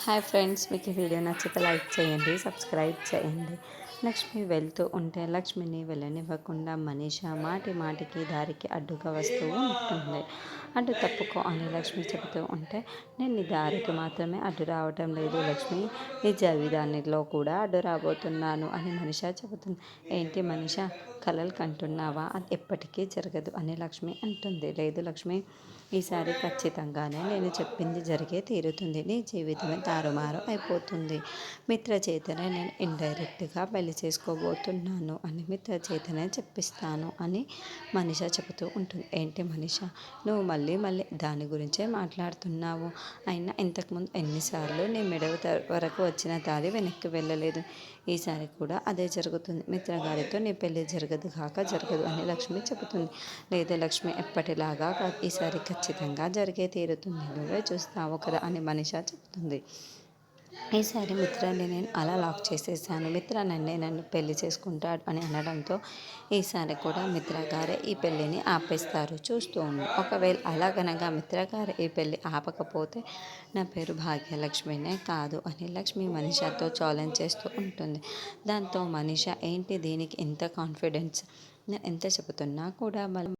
Hi friends, మీకు ఈ video నచ్చితే లైక్ చేయండి, సబ్స్క్రైబ్ చేయండి. లక్ష్మి వెళ్తూ ఉంటే లక్ష్మిని వెళ్ళనివ్వకుండా మనీష మాటి మాటికి దారికి అడ్డుగా వస్తూ ఉంటుంది. అడ్డు తప్పుకో అని లక్ష్మి చెబుతూ ఉంటే, నేను నీ దారికి మాత్రమే అడ్డు రావటం లేదు లక్ష్మి, నీ జీవితానిలో కూడా అడ్డు రాబోతున్నాను అని మనీష చెబుతుంది. ఏంటి మనీష, కలలు కంటున్నావా? అది ఎప్పటికీ జరగదు అని లక్ష్మి అంటుంది. లేదు లక్ష్మి, ఈసారి ఖచ్చితంగానే నేను చెప్పింది జరిగే తీరుతుంది. నీ జీవితమే తారుమారు అయిపోతుంది. మిత్ర చేతనే నేను ఇండైరెక్ట్గా పెళ్లి చేసుకోబోతున్నాను అని మిత్ర చేతనే చెప్పిస్తాను అని మనీష చెబుతూ ఉంటుంది. ఏంటి మనీష, నువ్వు మళ్ళీ మళ్ళీ దాని గురించే మాట్లాడుతున్నావు? అయినా ఇంతకుముందు ఎన్నిసార్లు నీ మెడ వరకు వచ్చిన తాళి వెనక్కి వెళ్ళలేదు. ఈసారి కూడా అదే జరుగుతుంది. మిత్ర గారితో నీ పెళ్లి జరగదు కాక జరగదు అని లక్ష్మి చెబుతుంది. లేదు లక్ష్మి, ఎప్పటిలాగా కాదు, ఈసారి ఖచ్చితంగా జరిగే తీరుతుంది. నువ్వే చూస్తావు కదా అని మనీష చెబుతుంది. ఈసారి మిత్రాన్ని నేను అలా లాక్ చేసేసాను. మిత్ర నన్ను పెళ్లి చేసుకుంటాడు అని అనడంతో ఈసారి కూడా మిత్ర గారే ఈ పెళ్ళిని ఆపేస్తారు, చూస్తూ ఉండు. ఒకవేళ అలాగనగా మిత్ర గారు ఈ పెళ్ళి ఆపకపోతే నా పేరు భాగ్యలక్ష్మినే కాదు అని లక్ష్మి మనీషాతో ఛాలెంజ్ చేస్తూ ఉంటుంది. దాంతో మనీష, ఏంటి దీనికి ఇంత కాన్ఫిడెన్స్, నేను ఎంత చెబుతున్నా కూడా